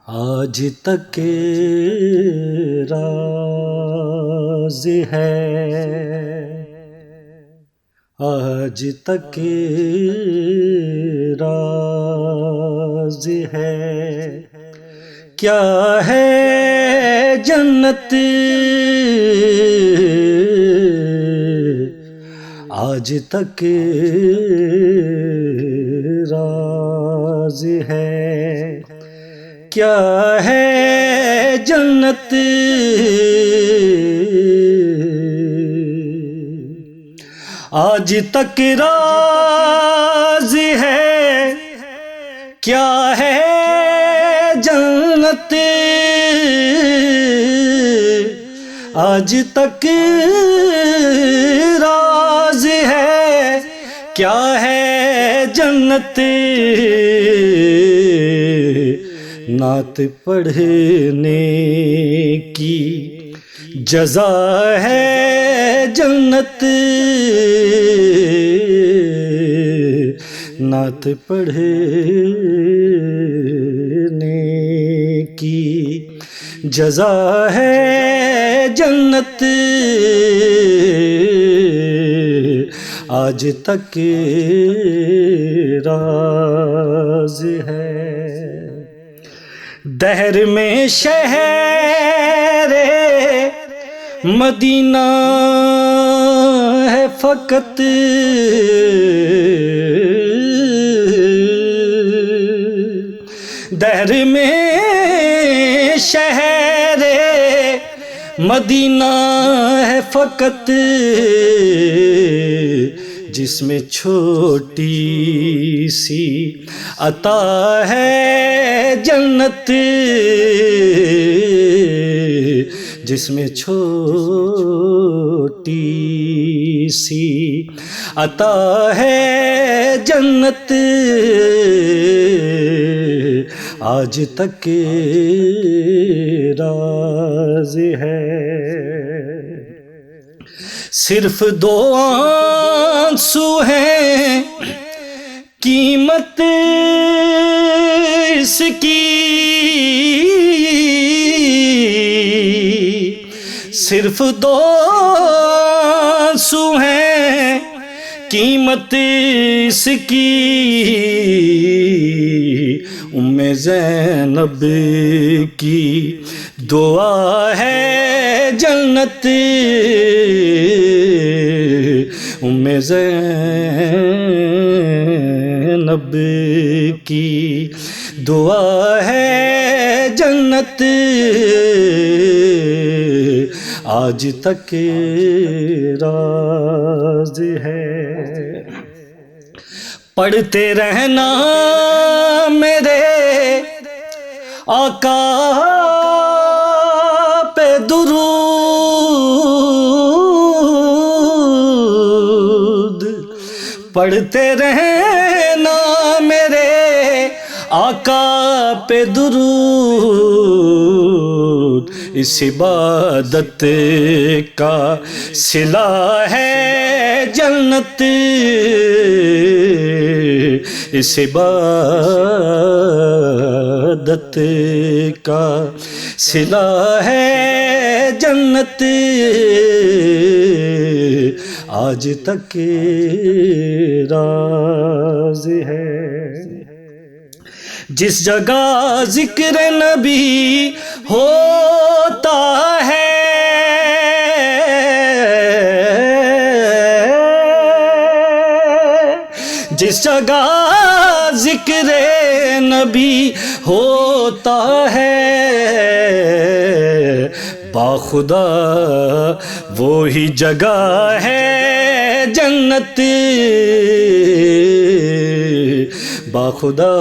آج تک راز ہے، آج تک راز ہے، کیا ہے جنت آج تک راز ہے، کیا ہے جنت آج تک راز ہے، کیا ہے جنت آج تک راز ہے، کیا ہے جنت نعت پڑھنے کی جزا ہے جنت، نعت پڑھنے کی جزا ہے جنت آج تک راز ہے۔ دہر میں شہر مدینہ ہے فقط، دہر میں شہر مدینہ ہے فقط، جس میں چھوٹی سی عطا ہے جنت، جس میں چھوٹی سی عطا ہے جنت آج تک راز ہے۔ صرف دو آنسو ہیں قیمت اس کی، صرف دو آنسو ہیں قیمت اس کی، ام زینب کی دعا ہے جنت، ام زینب کی دعا ہے جنت آج تک راز ہے۔ پڑھتے رہنا میرے آقا پہ درود، پڑھتے رہنا میرے آقا پہ درود، اس عبادت کا صلہ ہے جنت، اس عبادت کا صلہ ہے جنت آج تک راز ہے۔ جس جگہ ذکر نبی ہوتا ہے جس جگہ ذکر نبی ہوتا ہے باخدا وہی جگہ ہے جنت، باخدا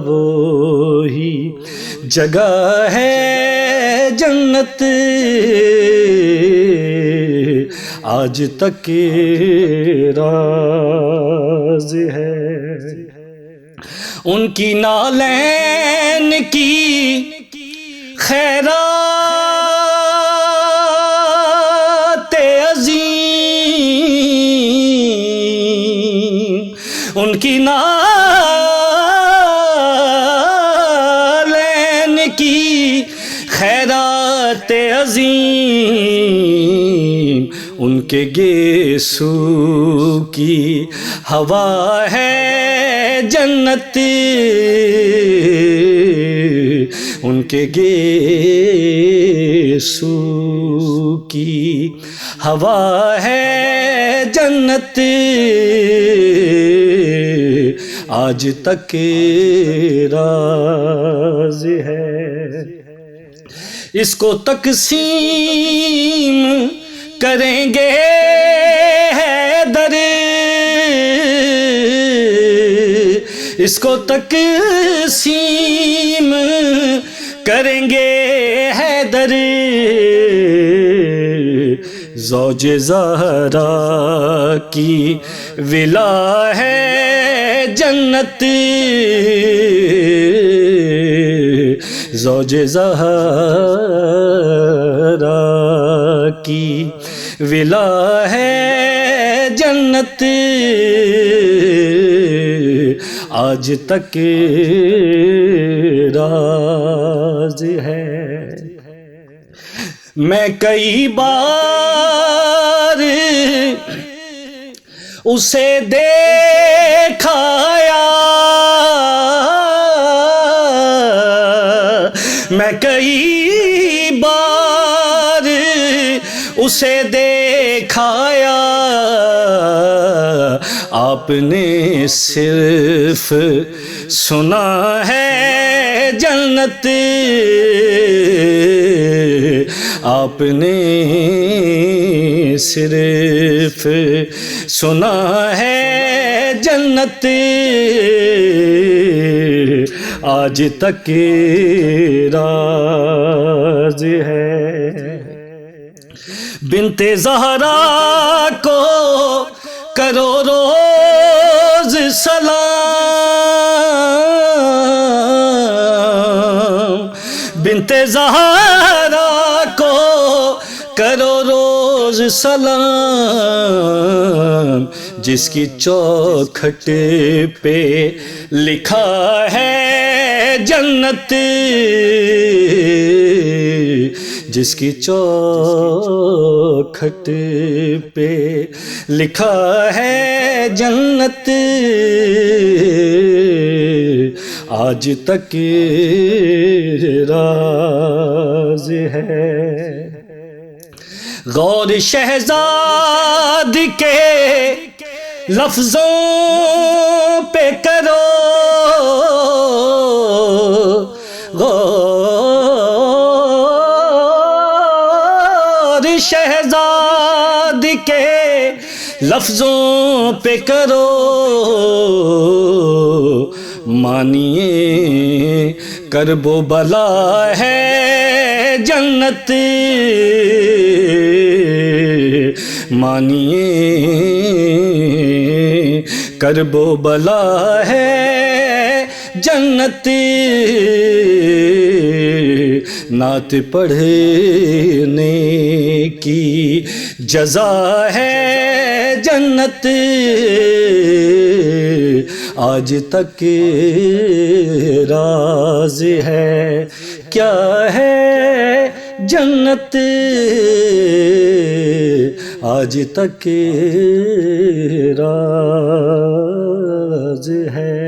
وہی جگہ ہے جنت آج تک راز ہے۔ ان کی نالین کی خیرات عظیم، ان کی نالین عظیم ان کے گیسو کی ہوا ہے جنت، ان کے گیسو کی ہوا ہے جنت، آج تک راز ہے۔ اس کو تقسیم کریں گے حیدر، اس کو تقسیم کریں گے حیدر، زوج زہرا کی ولا ہے جنت، زوج زہرا کی ولا ہے جنت، آج تک راز ہے۔ میں کئی بار اسے دیکھایا، میں کئی بار اسے دیکھایا، آپ نے صرف سنا ہے جنت، آپ نے صرف سنا ہے جنت، آج تک راز ہے۔ بنت زہرا کو کرو روز سلام، بنت زہرا کو کرو روز سلام، جس کی چوکھٹ پہ لکھا ہے جنت، جس کی چوکھٹ پہ لکھا ہے جنت، آج تک راز ہے۔ غور شہزاد کے لفظوں پہ کرو، غور شہزاد کے لفظوں پہ کرو، مانیے کرب و بلا ہے جنت، مانیے کرب و بلا ہے جنت، نعت پڑھنے کی جزا ہے جنت، آج تک راز ہے۔ کیا ہے جنت، آج تک راز ہے۔